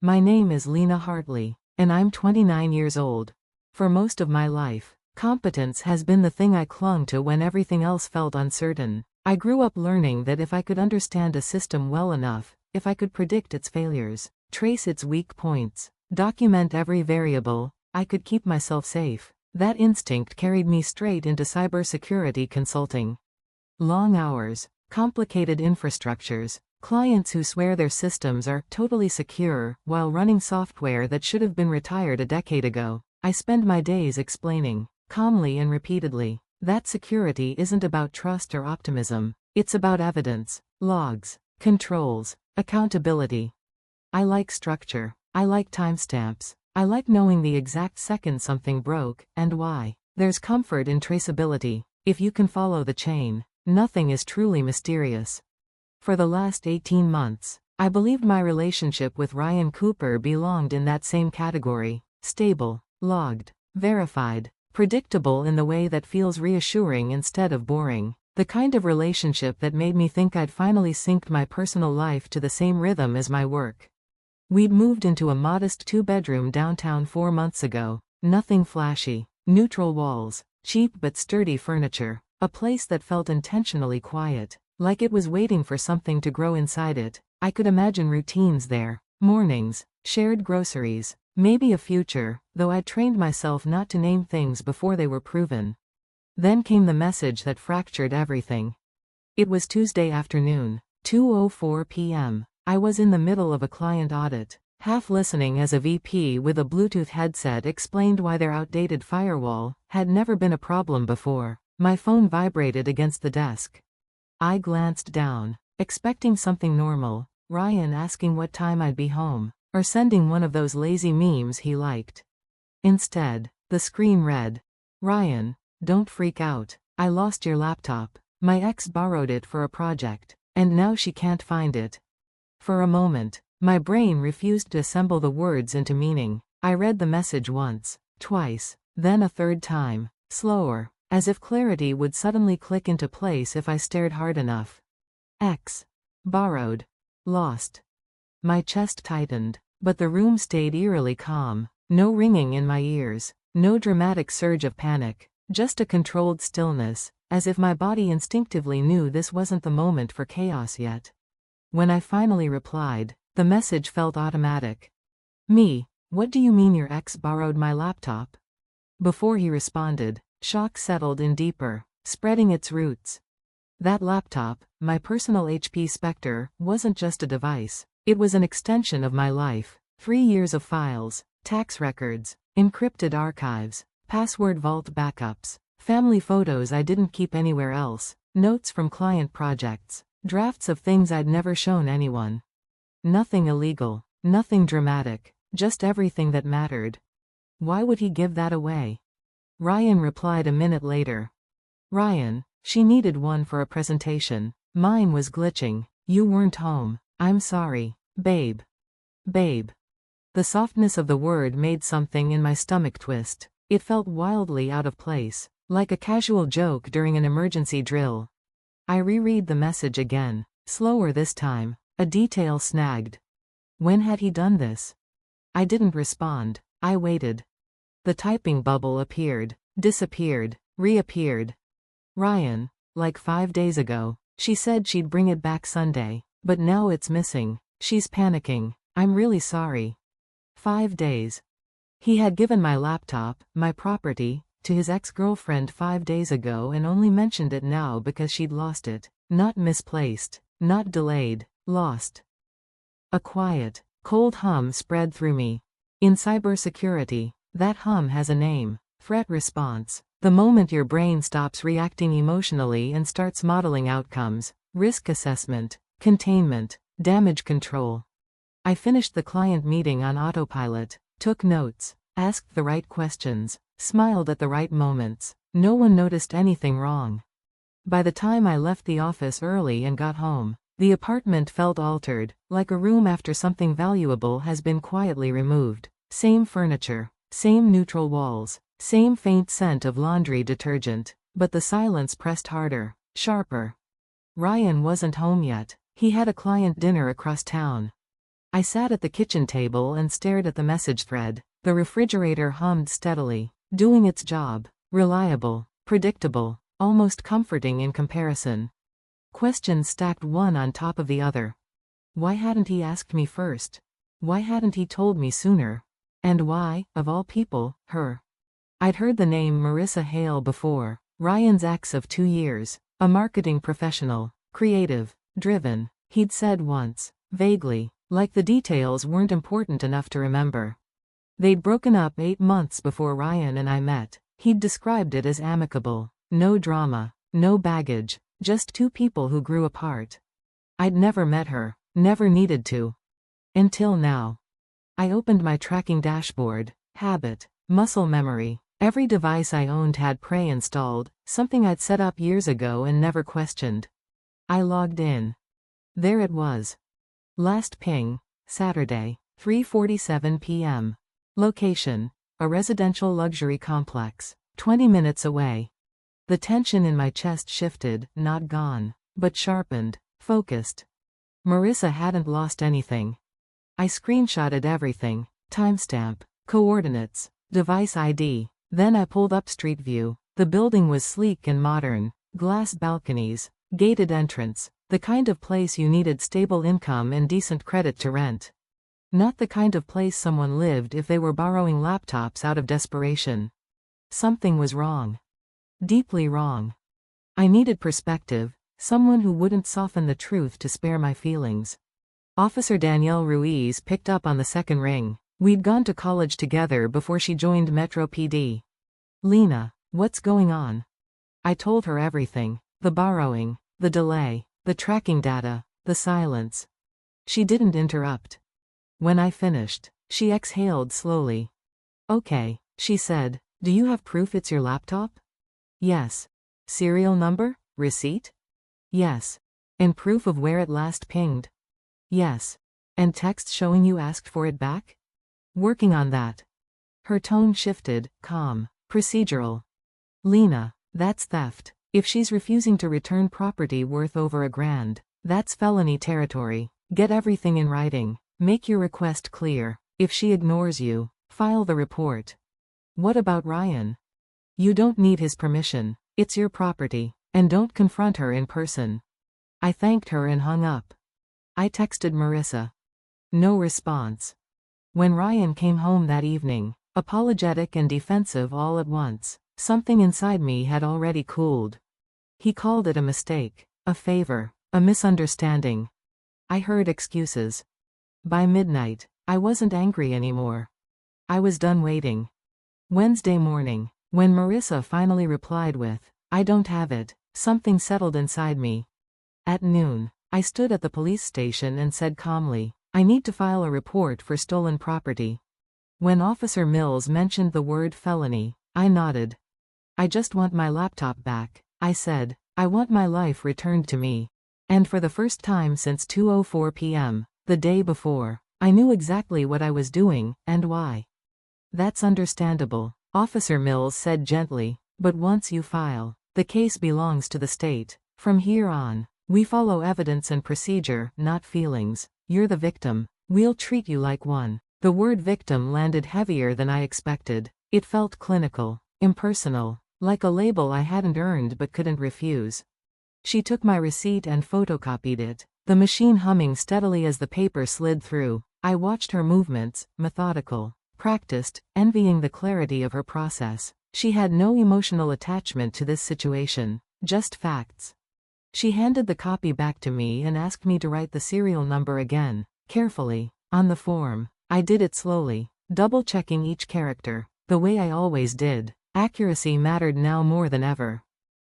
My name is Lena Hartley, and I'm 29 years old. For most of my life, competence has been the thing I clung to when everything else felt uncertain. I grew up learning that if I could understand a system well enough, if I could predict its failures, trace its weak points, document every variable, I could keep myself safe. That instinct carried me straight into cybersecurity consulting. Long hours, complicated infrastructures, clients who swear their systems are totally secure while running software that should have been retired a decade ago. I spend my days explaining, calmly and repeatedly, that security isn't about trust or optimism. It's about evidence, logs, controls, accountability. I like structure. I like timestamps. I like knowing the exact second something broke, and why. There's comfort in traceability. If you can follow the chain, nothing is truly mysterious. For the last 18 months, I believed my relationship with Ryan Cooper belonged in that same category. Stable, logged, verified, predictable in the way that feels reassuring instead of boring. The kind of relationship that made me think I'd finally synced my personal life to the same rhythm as my work. We'd moved into a modest 2-bedroom downtown 4 months ago. Nothing flashy, neutral walls, cheap but sturdy furniture, a place that felt intentionally quiet, like it was waiting for something to grow inside it. I could imagine routines there, mornings, shared groceries, maybe a future, though I'd trained myself not to name things before they were proven. Then came the message that fractured everything. It was Tuesday afternoon, 2:04 p.m. I was in the middle of a client audit, half listening as a VP with a Bluetooth headset explained why their outdated firewall had never been a problem before. My phone vibrated against the desk. I glanced down, expecting something normal, Ryan asking what time I'd be home, or sending one of those lazy memes he liked. Instead, the screen read, "Ryan, don't freak out. I lost your laptop. My ex borrowed it for a project, and now she can't find it." For a moment, my brain refused to assemble the words into meaning. I read the message once, twice, then a third time, slower, as if clarity would suddenly click into place if I stared hard enough. X. Borrowed. Lost. My chest tightened, but the room stayed eerily calm. No ringing in my ears, no dramatic surge of panic, just a controlled stillness, as if my body instinctively knew this wasn't the moment for chaos yet. When I finally replied, the message felt automatic. "Me, what do you mean your ex borrowed my laptop?" Before he responded, shock settled in deeper, spreading its roots. That laptop, my personal HP Spectre, wasn't just a device. It was an extension of my life. 3 years of files, tax records, encrypted archives, password vault backups, family photos I didn't keep anywhere else, notes from client projects, drafts of things I'd never shown anyone. Nothing illegal, nothing dramatic, just everything that mattered. Why would he give that away? Ryan replied a minute later. "Ryan, she needed one for a presentation. Mine was glitching. You weren't home. I'm sorry, babe." Babe. The softness of the word made something in my stomach twist. It felt wildly out of place, like a casual joke during an emergency drill. I reread the message again, slower this time, a detail snagged. When had he done this? I didn't respond. I waited. The typing bubble appeared, disappeared, reappeared. "Ryan, like 5 days ago, she said she'd bring it back Sunday, but now it's missing. She's panicking. I'm really sorry." 5 days. He had given my laptop, my property, to his ex-girlfriend 5 days ago and only mentioned it now because she'd lost it. Not misplaced, not delayed, lost. A quiet, cold hum spread through me. In cybersecurity, that hum has a name: threat response. The moment your brain stops reacting emotionally and starts modeling outcomes, risk assessment, containment, damage control. I finished the client meeting on autopilot, took notes, asked the right questions, smiled at the right moments. No one noticed anything wrong. By the time I left the office early and got home, the apartment felt altered, like a room after something valuable has been quietly removed. Same furniture, same neutral walls, same faint scent of laundry detergent, but the silence pressed harder, sharper. Ryan wasn't home yet. He had a client dinner across town. I sat at the kitchen table and stared at the message thread. The refrigerator hummed steadily, doing its job. Reliable, predictable, almost comforting in comparison. Questions stacked one on top of the other. Why hadn't he asked me first? Why hadn't he told me sooner? And why, of all people, her? I'd heard the name Marissa Hale before. Ryan's ex of 2 years. A marketing professional. Creative. Driven. He'd said once. Vaguely. Like the details weren't important enough to remember. They'd broken up 8 months before Ryan and I met. He'd described it as amicable. No drama. No baggage. Just 2 people who grew apart. I'd never met her. Never needed to. Until now. I opened my tracking dashboard. Habit. Muscle memory. Every device I owned had Prey installed, something I'd set up years ago and never questioned. I logged in. There it was. Last ping, Saturday, 3:47 p.m. Location, a residential luxury complex, 20 minutes away. The tension in my chest shifted, not gone, but sharpened, focused. Marissa hadn't lost anything. I screenshotted everything, timestamp, coordinates, device ID. Then I pulled up Street View. The building was sleek and modern, glass balconies, gated entrance, the kind of place you needed stable income and decent credit to rent. Not the kind of place someone lived if they were borrowing laptops out of desperation. Something was wrong. Deeply wrong. I needed perspective, someone who wouldn't soften the truth to spare my feelings. Officer Danielle Ruiz picked up on the second ring. We'd gone to college together before she joined Metro PD. Lena, what's going on? I told her everything. The borrowing, the delay, the tracking data, the silence. She didn't interrupt. When I finished, she exhaled slowly. Okay, she said, do you have proof it's your laptop? Yes. Serial number? Receipt? Yes. And proof of where it last pinged? Yes. And text showing you asked for it back? Working on that. Her tone shifted, calm, procedural. Lena, that's theft. If she's refusing to return property worth over $1,000, that's felony territory. Get everything in writing. Make your request clear. If she ignores you, file the report. What about Ryan? You don't need his permission. It's your property. And don't confront her in person. I thanked her and hung up. I texted Marissa. No response. When Ryan came home that evening, apologetic and defensive all at once, something inside me had already cooled. He called it a mistake, a favor, a misunderstanding. I heard excuses. By midnight, I wasn't angry anymore. I was done waiting. Wednesday morning, when Marissa finally replied with, I don't have it, something settled inside me. At noon, I stood at the police station and said calmly, I need to file a report for stolen property. When Officer Mills mentioned the word felony, I nodded. I just want my laptop back, I said. I want my life returned to me. And for the first time since 2:04 p.m., the day before, I knew exactly what I was doing, and why. That's understandable, Officer Mills said gently, but once you file, the case belongs to the state. From here on, we follow evidence and procedure, not feelings. You're the victim. We'll treat you like one. The word victim landed heavier than I expected. It felt clinical, impersonal, like a label I hadn't earned but couldn't refuse. She took my receipt and photocopied it, the machine humming steadily as the paper slid through. I watched her movements, methodical, practiced, envying the clarity of her process. She had no emotional attachment to this situation, just facts. She handed the copy back to me and asked me to write the serial number again, carefully, on the form. I did it slowly, double-checking each character, the way I always did. Accuracy mattered now more than ever.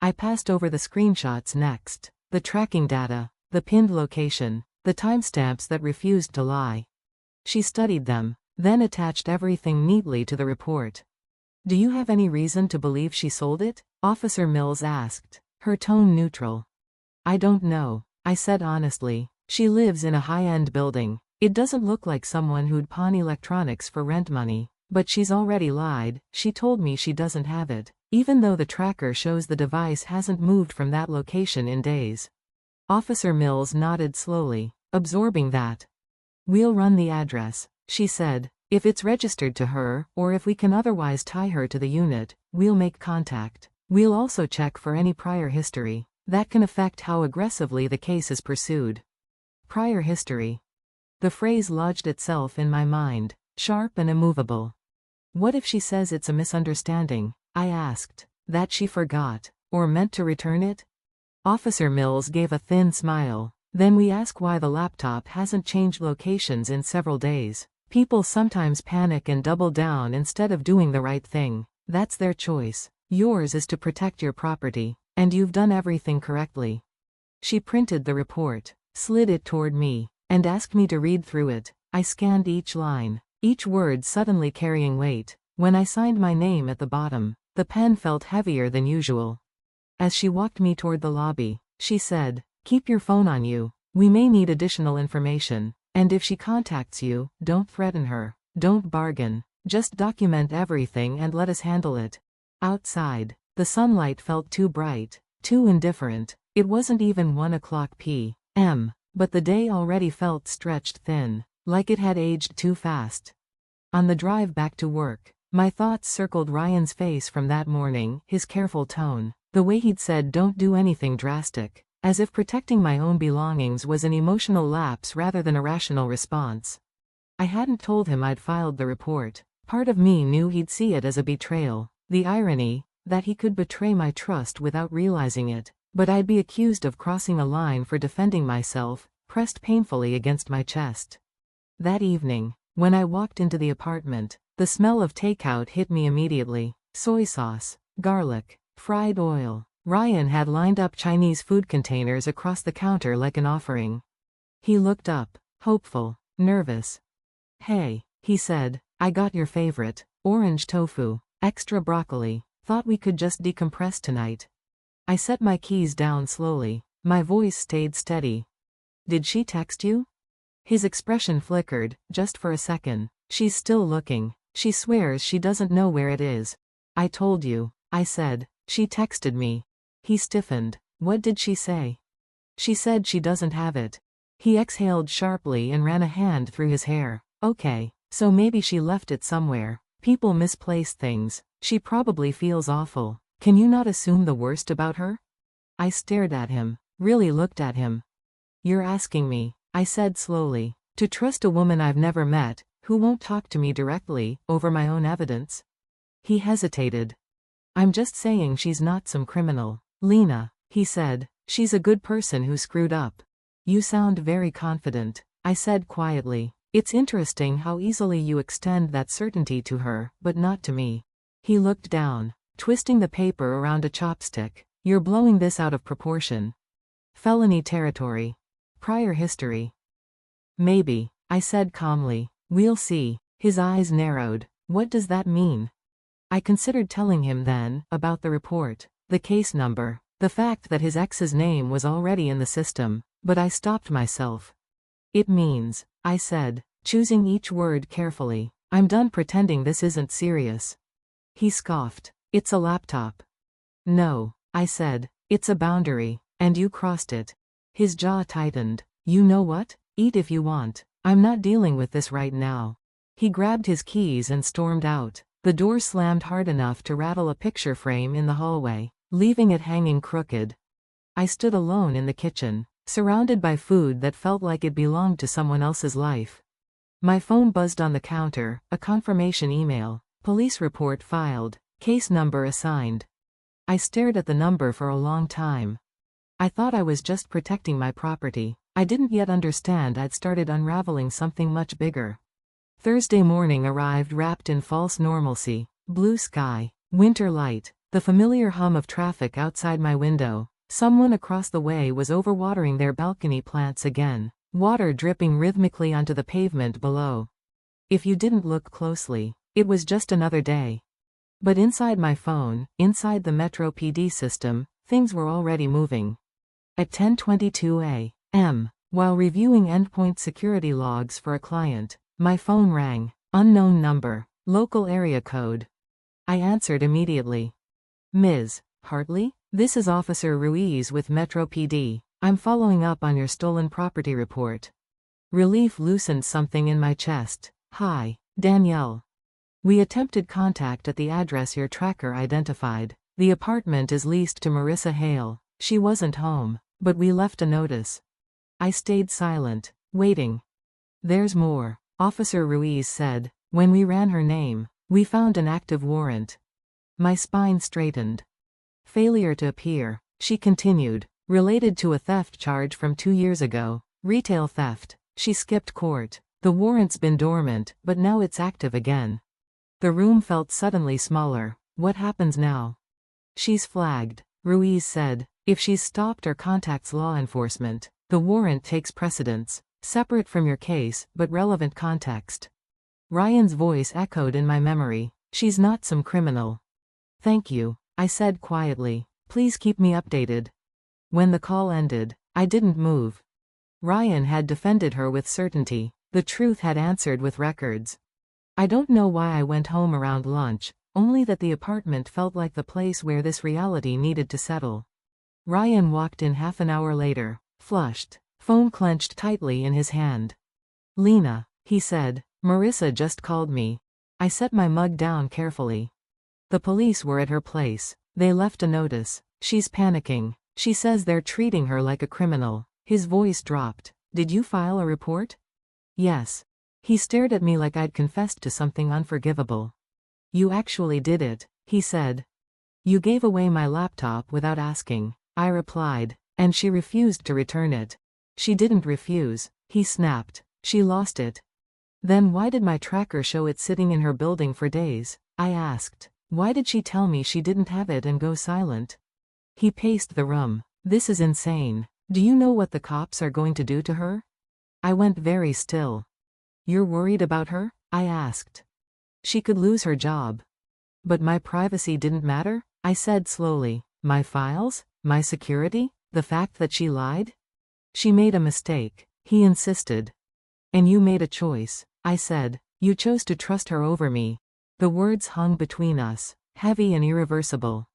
I passed over the screenshots next, the tracking data, the pinned location, the timestamps that refused to lie. She studied them, then attached everything neatly to the report. Do you have any reason to believe she sold it? Officer Mills asked, her tone neutral. I don't know, I said honestly. She lives in a high-end building. It doesn't look like someone who'd pawn electronics for rent money. But she's already lied. She told me she doesn't have it, even though the tracker shows the device hasn't moved from that location in days. Officer Mills nodded slowly, absorbing that. We'll run the address, she said. If it's registered to her, or if we can otherwise tie her to the unit, we'll make contact. We'll also check for any prior history. That can affect how aggressively the case is pursued. Prior history. The phrase lodged itself in my mind, sharp and immovable. What if she says it's a misunderstanding? I asked. That she forgot, or meant to return it? Officer Mills gave a thin smile. Then we ask why the laptop hasn't changed locations in several days. People sometimes panic and double down instead of doing the right thing. That's their choice. Yours is to protect your property, and you've done everything correctly. She printed the report, slid it toward me, and asked me to read through it. I scanned each line, each word suddenly carrying weight. When I signed my name at the bottom, the pen felt heavier than usual. As she walked me toward the lobby, she said, "Keep your phone on you. We may need additional information. And if she contacts you, don't threaten her. Don't bargain. Just document everything and let us handle it." Outside, the sunlight felt too bright, too indifferent. It wasn't even 1 o'clock p.m., but the day already felt stretched thin, like it had aged too fast. On the drive back to work, my thoughts circled Ryan's face from that morning, his careful tone, the way he'd said don't do anything drastic, as if protecting my own belongings was an emotional lapse rather than a rational response. I hadn't told him I'd filed the report. Part of me knew he'd see it as a betrayal. The irony, that he could betray my trust without realizing it, but I'd be accused of crossing a line for defending myself, pressed painfully against my chest. That evening, when I walked into the apartment, the smell of takeout hit me immediately. Soy sauce, garlic, fried oil. Ryan had lined up Chinese food containers across the counter like an offering. He looked up, hopeful, nervous. "Hey," he said, "I got your favorite, orange tofu, extra broccoli. Thought we could just decompress tonight." I set my keys down slowly. My voice stayed steady. "Did she text you?" His expression flickered, just for a second. "She's still looking. She swears she doesn't know where it is." "I told you," I said. "She texted me." He stiffened. "What did she say?" "She said she doesn't have it." He exhaled sharply and ran a hand through his hair. "Okay, so maybe she left it somewhere. People misplace things. She probably feels awful. Can you not assume the worst about her?" I stared at him, really looked at him. "You're asking me," I said slowly, "to trust a woman I've never met, who won't talk to me directly, over my own evidence?" He hesitated. "I'm just saying she's not some criminal, Lena," he said. "She's a good person who screwed up." "You sound very confident," I said quietly. "It's interesting how easily you extend that certainty to her, but not to me." He looked down, twisting the paper around a chopstick. "You're blowing this out of proportion." "Felony territory. Prior history." "Maybe," I said calmly. "We'll see." His eyes narrowed. "What does that mean?" I considered telling him then, about the report, the case number, the fact that his ex's name was already in the system, but I stopped myself. "It means," I said, choosing each word carefully, "I'm done pretending this isn't serious." He scoffed. "It's a laptop." "No," I said, "it's a boundary, and you crossed it." His jaw tightened. "You know what? Eat if you want. I'm not dealing with this right now." He grabbed his keys and stormed out. The door slammed hard enough to rattle a picture frame in the hallway, leaving it hanging crooked. I stood alone in the kitchen, surrounded by food that felt like it belonged to someone else's life. My phone buzzed on the counter, a confirmation email. Police report filed. Case number assigned. I stared at the number for a long time. I thought I was just protecting my property. I didn't yet understand I'd started unraveling something much bigger. Thursday morning arrived wrapped in false normalcy. Blue sky, winter light, the familiar hum of traffic outside my window. Someone across the way was overwatering their balcony plants again, water dripping rhythmically onto the pavement below. If you didn't look closely, it was just another day. But inside my phone, inside the Metro PD system, things were already moving. At 10:22 a.m., while reviewing endpoint security logs for a client, my phone rang. Unknown number, local area code. I answered immediately. "Ms. Hartley? This is Officer Ruiz with Metro PD. I'm following up on your stolen property report." Relief loosened something in my chest. Hi, Danielle. We attempted contact at the address your tracker identified. The apartment is leased to Marissa Hale. She wasn't home, but we left a notice. I stayed silent, waiting. There's more, Officer Ruiz said. When we ran her name, we found an active warrant. My spine straightened. Failure to appear, she continued, related to a theft charge from 2 years ago. Retail theft. She skipped court. The warrant's been dormant, but now it's active again. The room felt suddenly smaller. What happens now? She's flagged, Ruiz said. If she's stopped or contacts law enforcement, the warrant takes precedence, separate from your case, but relevant context. Ryan's voice echoed in my memory. She's not some criminal. Thank you, I said quietly. Please keep me updated. When the call ended, I didn't move. Ryan had defended her with certainty. The truth had answered with records. I don't know why I went home around lunch, only that the apartment felt like the place where this reality needed to settle. Ryan walked in half an hour later, flushed, phone clenched tightly in his hand. Lena, he said, Marissa just called me. I set my mug down carefully. The police were at her place. They left a notice. She's panicking. She says they're treating her like a criminal. His voice dropped. Did you file a report? Yes. He stared at me like I'd confessed to something unforgivable. You actually did it, he said. You gave away my laptop without asking, I replied, and she refused to return it. She didn't refuse, he snapped. She lost it. Then why did my tracker show it sitting in her building for days? I asked. Why did she tell me she didn't have it and go silent? He paced the room. This is insane. Do you know what the cops are going to do to her? I went very still. You're worried about her? I asked. She could lose her job. But my privacy didn't matter? I said slowly. My files? My security? The fact that she lied? She made a mistake, he insisted. And you made a choice, I said. You chose to trust her over me. The words hung between us, heavy and irreversible.